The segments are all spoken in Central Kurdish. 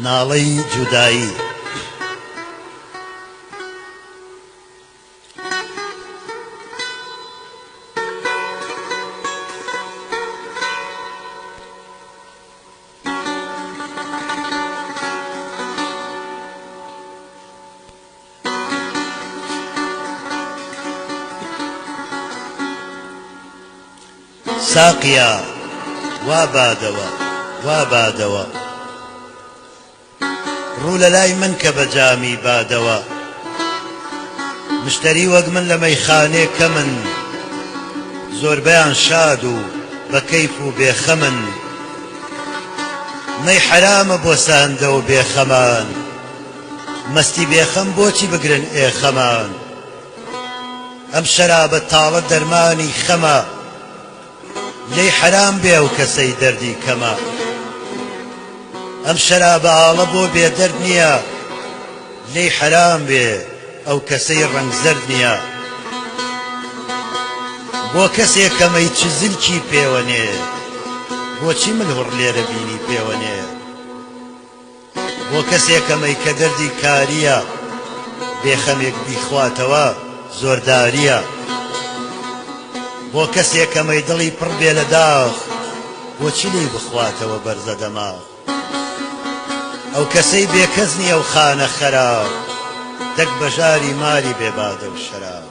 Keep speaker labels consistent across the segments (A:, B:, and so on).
A: ناڵەی جودایی ساقیا وابادەوە وابادەوە ڕوو لە لای من کە بە جامی بادەوە مشتری وەک من لە مەیخانێ کە من زۆربەیان شاد و بە کەیف و بێخەمن مەی حرامە بۆ ساندە و بێخەمان مەستی بێخەم بۆچی بگرن ئێخەمان ئەم شەرابە تاڵە دەرمانی خەمە لێی حرام بێ و کەسەی دەردی کەمە ئەم شەرابە ئاڵە بۆ بێدەرد نییە لێی حرام بێ ئەو کەسەی ڕەنگزەرد نییە بۆ کەسێک کەمەی چ زلکی پێوەنێ بۆچی من هوڕ لێرە بینی پێوەنێ بۆ کەسێک کەمەی کە دەردی کاریە بێخەمێک بیخواتەوە زۆرداریە بۆ کەسێک کەمەی دڵی پڕ بێ لە داخ بۆچی لێی بخواتەوە بەرزە دەماغ ئەو کەسەی بێکەس نییە و خانە خەراب دەک بەژاری ماری بێبادە و شەراب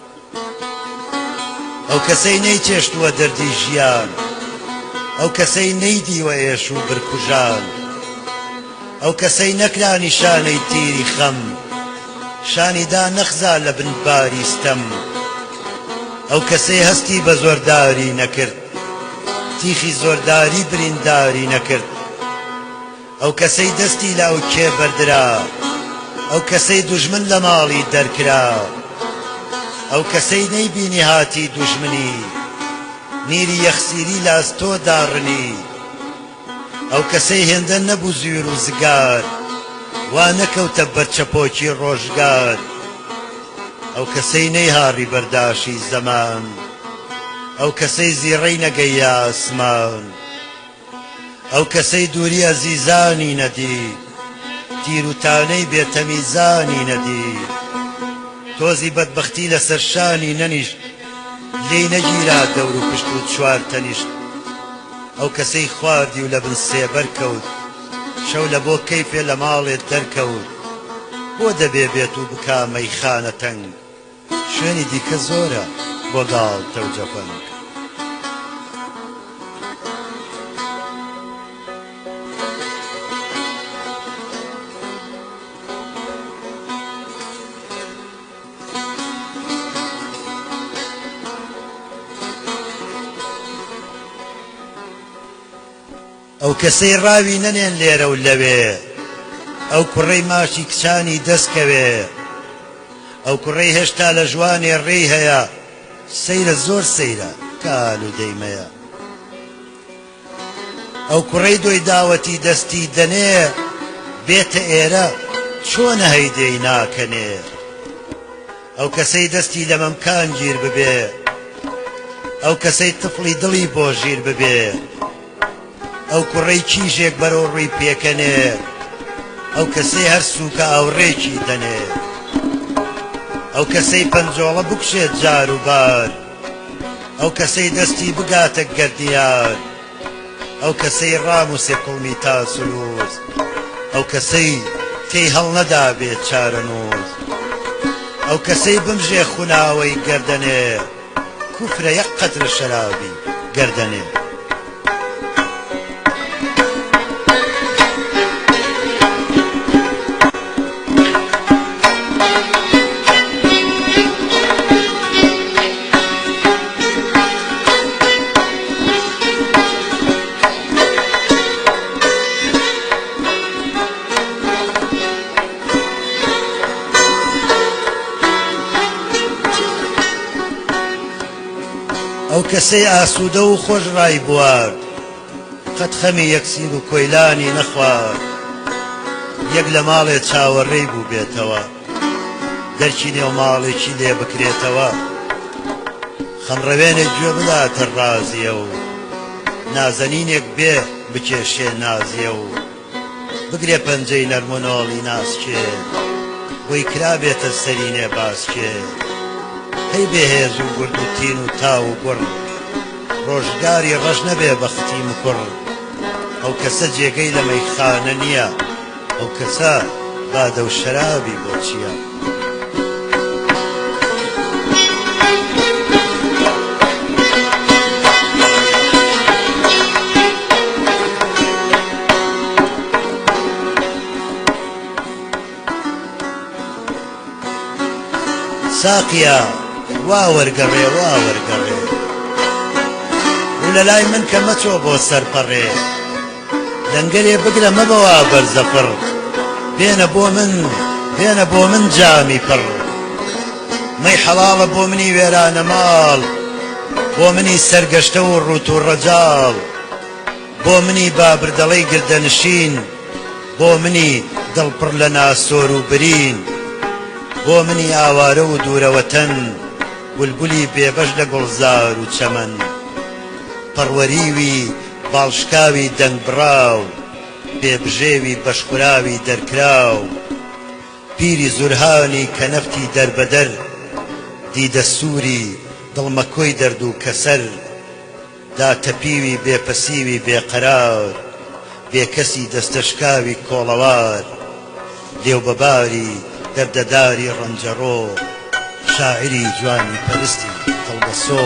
A: ئەو کەسەی نەیچێشتووە دەردی ژیان ئەو کەسەی نەیدیوە ئێش و برکوژان ئەو کەسەی نەکرا نیشانەی تیری خەم شانیدا نەخزا لە بنباری ستەم ئەو کەسەی هەستی بە زۆرداری نەکرد تیخی زۆرداری برینداری نەکرد ئەو کەسەی دەستی لاو کێ بەردرا ئەو کەسەی دوژمن لە ماڵی دەرکرا ئەو کەسەی نەیبینی هاتی دوژمنی میری یەخسیری لاستۆ داڕنی ئەو کەسەی هێندە نەبوو زویر و زگار وا نەکەوتە بەرچەپۆکی ڕۆژگار ئەو کەسەی نەیهاڕی بەرداشی زەمان ئەو کەسەی زیڕەی نەگەیە ئاسمان ئەو کەسەی دووری ئەزیزانی نەدید تیر و تانەی بێتەمیزانی نەدید تۆزی بەدبەختی لەسەر شانی نەنیشت لێی نەگیرا دەور و پشت و چوار تەنیشت ئەو کەسەی خواردی و لە بن سێبەر کەوت شەو لە بۆ کەیفێ لە ماڵێت دەرکەوت بۆ دەبێ بێت و بکا مەیخانە تەنگ شوێنی دیکە زۆرە بۆ گاڵ تەوجە فەنگ ئەو کەسەی ڕاوی نەنێن لێرە و لەوێ ئەو کوڕەی ماشی کچانی دەستکەوێ ئەو کوڕەی هێشتا لە ژوانێ ڕێی هەیە سەیرە زۆر سەیرە کال و دەیمەیە ئەو کوڕەی دۆی داوەتی دەستی دەنێ بێتە ئێرە چۆنە هەیدەی ناکەنێ ئەو کەسەی دەستی لە مەمکان گیر ببێ ئەو کەسەی تفڵی دڵی بۆ ژیر ببێ ئەو کوڕەی کیژێک بەرەو ڕووی پێکەنێ ئەو کەسەی هەر سووکە ئاوڕێکی دەنێ ئەو کەسەی پەنجۆڵە بکشێت جار و بار ئەو کەسەی دەستی بگاتە گەردیار ئەو کەسەی ڕاموسێ کوڵمی تا سلووز ئەو کەسەی تێی هەڵ نەدا بێت چارەنووز ئەو کەسەی بمژێ خوناوەی گەردەنێ کوفرە یەک قەترە شەرابی گەردەنێ ئەو کەسەی ئاسوودە و خۆش ڕای بوارد قەت خەمی یەکسیر و کۆیلانی نەخوارد یەک لە ماڵێ چاوەڕێی بوو بێتەوە دەرکی نێو ماڵێکی لێ بکرێتەوە خەمڕەوێنێک گوێ بداتە ڕازیە و نازەنینێک بێ بکێشێ نازیە و بگرێ پەنجەی نەرمۆنۆڵی ناسکێت بۆی کرابێتە سەرینێ باسکێت هەی بێهێز و گورد و تین و تاو و گوڕ ڕۆژگاری ڕەش نەبێ بەختی مکوڕ ئەو کەسە جێگەی لە مەیخانە نییە ئەو کەسە بادە و شەرابی بۆ چییە ساقیا وا وەرگەڕێ وا وەرگەڕێ و لە لای من کە مەچۆ بۆ سەرپەڕێ لەنگەرێ بگرە مەبەوە بەرزەپڕ بێنە بۆ من جامی پڕ مەی حەڵاڵە بۆ منی وێرانە ماڵ بۆ منی سەرگەشتە و ڕوت و ڕەجاڵ بۆ منی بابردەڵەی گردەنشین بۆ منی دڵپڕ لە ناسۆر و برین بۆ منی ئاوارە و دوورەوەتەن بولبولی بێبەش لە گوڵزار و چەمەن پەڕوەریوی باڵشکاوی دەنگبڕاو بێبژێوی بەشخوراوی دەرکراو پیری زورهانی کە نەفتی دەربەدەر دیدە سووری دڵمەکۆی دەرد و کەسەر داتەپیوی بێپەسیوی بێقەرار بێکەسی دەستەشکاوی کۆڵەوار لێو بەباری دەردەداری ڕەنجەڕۆ شاعری جوانی پەرستی دڵبەسۆ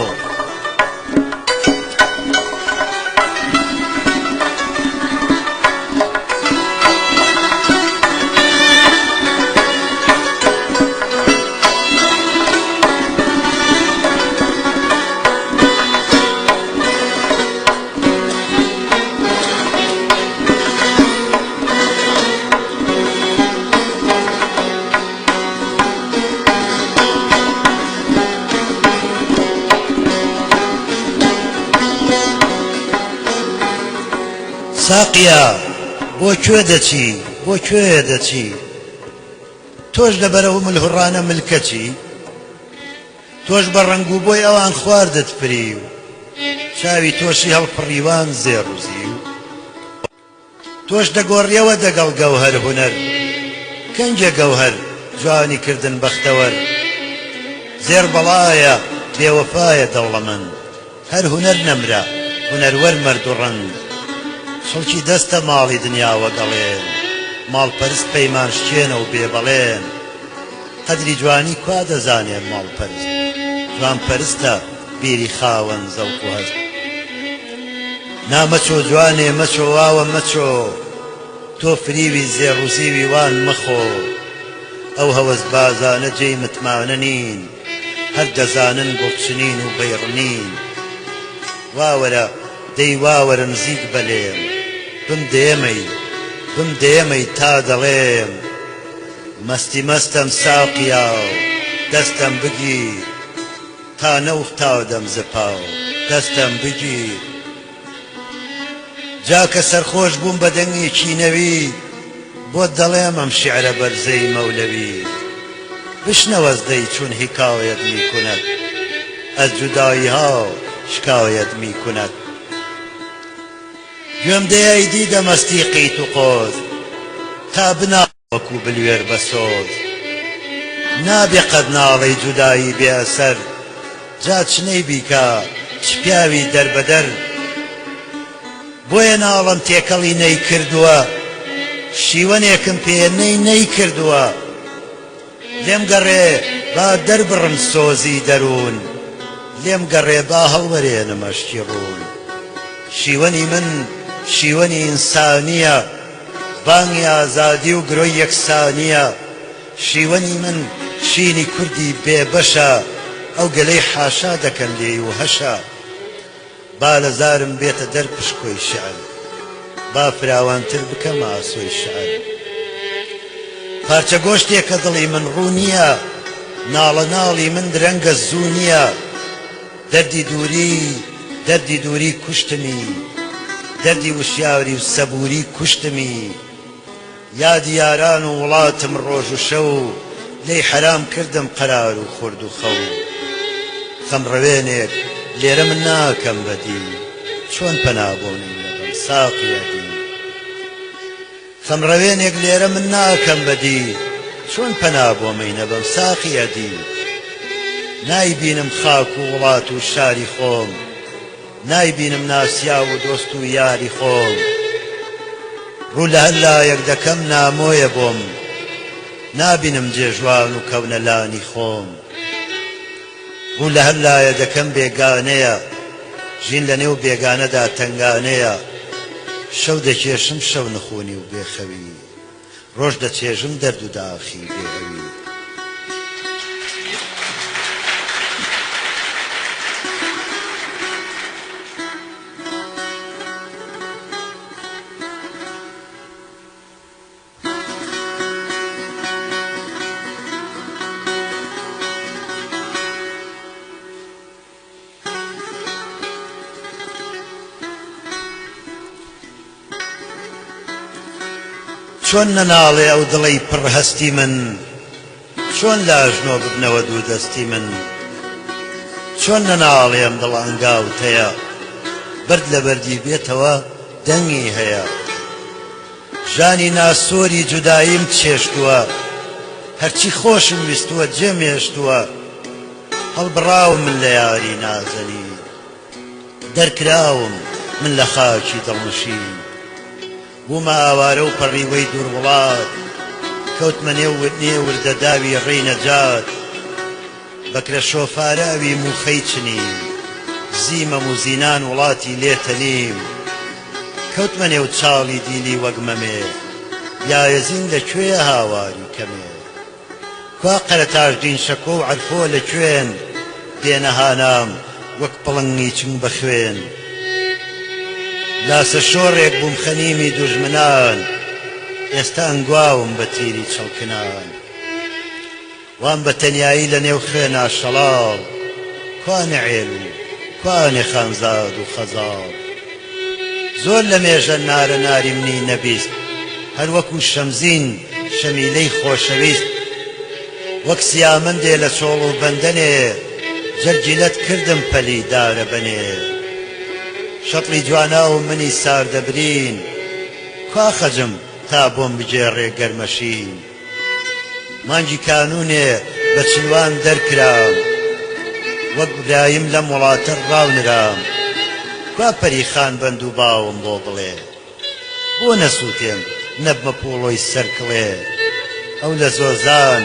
A: ساقیا بۆ کوێ دەچی بۆ کوێ دەچی تۆش لەبەرەوە ملهوڕانە ملکەچی تۆش بە ڕەنگ و بۆی ئەوان خواردت فری و چاوی تۆشی هەڵپڕیوان زێڕوزی و تۆش دەگۆڕیەوە دەگەڵ گەوهەر هونەر کەنجە گەوهەر جوانی کردن بەختەوەر زێر بەڵایە بێوەفایە دەوڵەمەند هەر هونەر نەمرە هونەروەر مەرد و ڕەند خەڵکی دەستە ماڵی دنیاوە گەڵێن ماڵپەرست پەیمان شکێنە و بێبەڵێن قەدری جوانی کوا دەزانێن ماڵپەرست جوانپەرستە بیری خاوەن زەوق و هەست نامەچۆ جوانێ مەچۆ واوە مەچۆ تۆ فریوی زێڕوزیوی وان مەخۆ ئەو هەوەس بازانە جێی متمانە نین هەر دەزانن گوڵچنین و بەیڕنین واوەرە دەی واوەرە نزیک بەلێم بمدێمەی تا دەڵێم مەستی مەستەم ساقیا و دەستەم بگیر تا نەوفتاودەم زپاو دەستەم بگیر جاکە سەرخۆش بووم بە دەنگێکی نەوی بۆت دەڵێم ئەم شیعرە بەرزەی مەولەوی بشنەوەزدەی چون حکایەت میکند از جوداییها شکایەت میکند گوێم دەیای دیدە مەستیقی تو قۆز تا بناوەکو بلوێر بەسۆز نابێ قەت ناڵەی جودایی بێ ئەسەر جا چنەی بیکە چ پیاوی دەربەدەر بۆیە ناڵم تێکەڵی نەی کردووە شیوەنێکم پێ نەی کردووە لێم گەڕێ با دەربڕم سۆزی دەروون لێم گەڕێ با هەڵوەرێنم ئەشکی ڕوون شیوەنی من شیوەنی ئینسانیە بانگی ئازادی و گرۆی یەکسانیە شیوەنی من شینی کوردی بێبەشە ئەو گەلەی حاشا دەکەن لێی و هەشە با لە زارم بێتە دەر پشکۆی شعر با فراوانتر بکەم ئاسۆی شعر پارچە گۆشتێکە دڵی من ڕوو نییە ناڵە ناڵی من درەنگە زوو نییە دەردی دووری کوشتمی دەردی وشیاوری و سەبووری کوشتمی یادی یاران و وڵاتم ڕۆژ و شەو لێی حەرام کردم قەرار و خورد و خەو خەمڕەوێنێک لێرە من ناکەم بەدی چۆن پەنا بۆنی لەبەم ساقیەتی خەمڕەوێنێک لێرە من ناکەم بەدی چۆن پەنا بۆ مەینە بەم ساقی ئەدی نایبینم خاک و وڵات و شاری خۆم نایبینم ناسیا و دۆست و یاری خۆم ڕوو لە هەلایەک دەکەم نامۆیە بۆم نابینم جێژوان و کەونە لانی خۆم ڕوو لە هەلایە دەکەم بێگانەیە ژین لە نێو بێگانەدا تەنگانەیە شەو دەکێشم شەو نەخۆنی و بێخەوی ڕۆژ دەچێژم دەرد و داخی بێهەوی چۆن نەناڵێ ئەو دڵەی پڕ هەستی من چۆن لاژنۆ ببنەوە دوو دەستی من چۆن نەناڵێ ئەم دڵ ئەنگاوتەیە برد لە بەردی بێتەوە دەنگی هەیە ژانی ناسۆری جوداییم چێشتووە هەرچی خۆشم ویستووە جێمێشتووە هەڵبڕاوم من لە یاری نازەنی دەرکراوم من لە خاکی دڵنشین بوومە ئاوارە و پەڕیوەی دوور وڵات کەوتمە نێو وردەداوی ڕێی نەجات بەکرە شۆفاراوی موخەی چنی زیمەم و زینان وڵاتی لێتەنیم کەوتمە نێو چاڵی دیلی وەک مەمێ یایەزین لەکوێیە هاواری کەمێ کوا قەرەتاژدین شەکۆ و عەرفۆ لەکوێن دێنە هانام وەک پڵنگی چنگ بە خوێن لاسە شۆڕێک بووم خەنیمی دوژمنان ئێستا ئەنگواوم بە تیری چەڵکنان وام بە تەنیایی لە نێو خوێنا شەڵاڵ کوانێ عێل و کوانێ خانزاد و خەزاڵ زۆر لە مێژە نارە ناری منی نەبیست هەر وەکو شەمزین شەمیلەی خۆشەویست وەک سیامەندێ لە چۆڵ و بەندەنێ جەرگیلەت کردم پەلی دارە بەنێ شەڵی جوانا و منی ساردەبرین کوا خەجم تا بۆم بجێڕێ گەرمەشین مانگی کانونێ بە چیوان دەرکرام وەک برایم لەم وڵاتە ڕاونرام کوا پەریخان بەند و باوم بۆ بڵێ بۆ نەسووتێم نەبمە پۆڵۆی سەرکڵێ ئەو لە زۆزان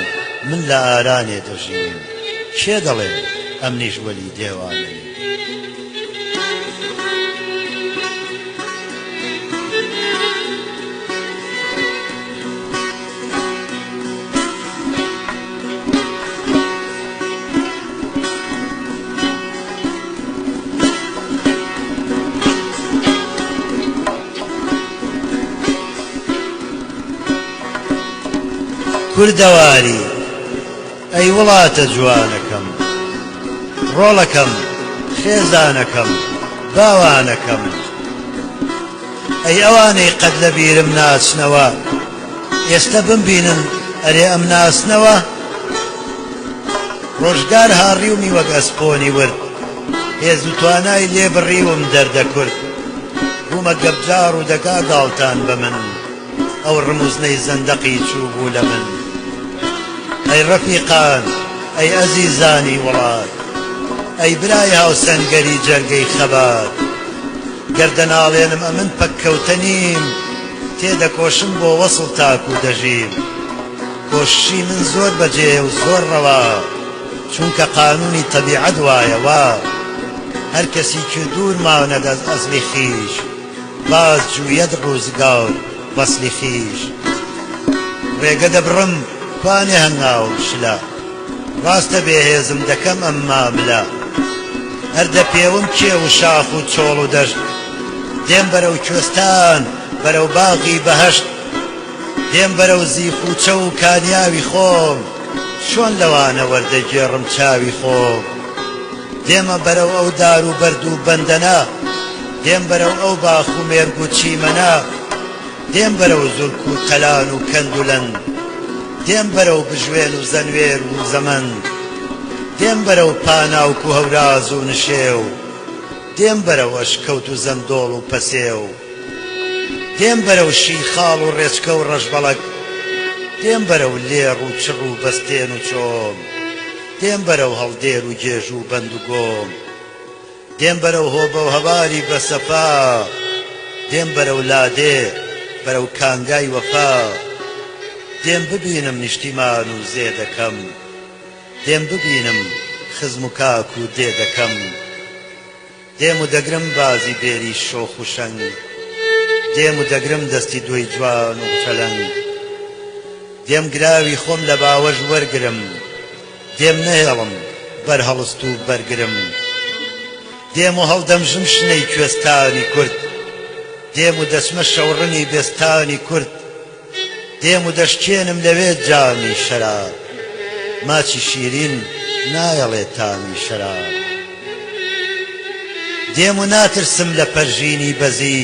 A: من لە ئارانێ دەژیم کێ دەڵێ ئەمنیش وەلی دێوانێ کوردەواری ئەی وڵاتە جوانەکەم ڕۆڵەکەم خێزانەکەم باوانەکەم ئەی ئەوانەی قەت لە بیرم ناچنەوە ئێستا بمبینن ئەرێ ئەم ناسنەوە ڕۆژگار هاڕیومی وەک ئەسپۆنی ورد هێز و توانای لێ بڕیوم دەردەکورد بوومە گەبجار و دەکا گاڵتان بە من ئەو ڕموزنەی زەندەقی چوو بوو لە من ئەی ڕەفیقان ئەی ئەزیزانی وڵات ئەی برای هاوسەنگەری جەرگەی خەبات گەردەناڵێنم ئەمن پەککەوتە نیم تێدەکۆشم بۆ وەسڵ تاک و دەژیم کۆششی من زۆر بەجێ و زۆر ڕەوا چونکە قانونی تەبیعەت وایە وا هەر کەسی کە دوور ماونە دەست ئەزلی خیش باز جوویەت ڕووزگار وەسلی خیش ڕێگە دەبڕم کوانێ هەنگاو شلا ڕاستە بێهێزم دەکەم ئەم ماملە هەردە پێوم کێ و شاخ و چۆڵ و دەشت دێم بەرەو کوێستان بەرەو باغی بەهەشت دێم بەرەو زیف و چە و کانیاوی خۆم چۆن لەوانە وەردەگێڕم چاوی خۆم دێمە بەرەو ئەو دار و بەرد و بەندەنە دێم بەرەو ئەو باخ و مێرگ و چیمەنە دێم بەرەو زولک و قەلان و کەندولەن دێم بەرەو بژوێن و زەنوێر و زەمەن دێم بەرەو پاناوک و هەوراز و نشێو دێم بەرەو ئەشکەوت و زەندۆڵ و پەسێو دێم بەرەو شیخاڵ و ڕێچکە و ڕەشبەڵک دێم بەرەو لێڕ و چڕ و بەستێن و چۆم دێم بەرەو هەڵدێر و گێژ و بەند و گۆم دێم بەرەو هۆبە و هەباری بەسەفا دێم بەرەو لادێ بەرەو کانگای وەفا دێم ببینم نیشتیمان و زێ دەکەم دێم ببینم خزم و کاک و دێ دەکەم دێم و دەگرم بازی بێری شۆخ و شەنگ دێم و دەگرم دەستی دوی جوان و چەلەنگ دێم گراوی خۆم لە باوەژ وەرگرم دێم نەهێڵم بەر هەڵست و بەرگرم دێم و هەڵدەمژم شنەی کوێستانی کورد دێم و دەچمە شەوڕنی بێستانی کورد دێم و دەشکێنم لەوێ جامی شەراب ماچی شیرین نایەڵێ تامی شەراب دێم و ناترسم لە پەرژینی بەزی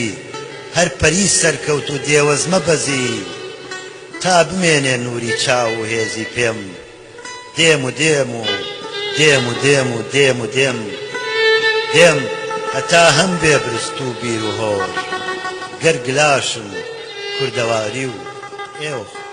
A: هەر پەری سەرکەوت و دێوەزمە بەزی تا بمێنێ نووری چاو و هێزی پێم دێم و دێم و دێم و دێم و دێم و دێم دێم هەتا هەم بێ برست و بیر و هۆش گەر گلاشم کوردەواری و ئێوە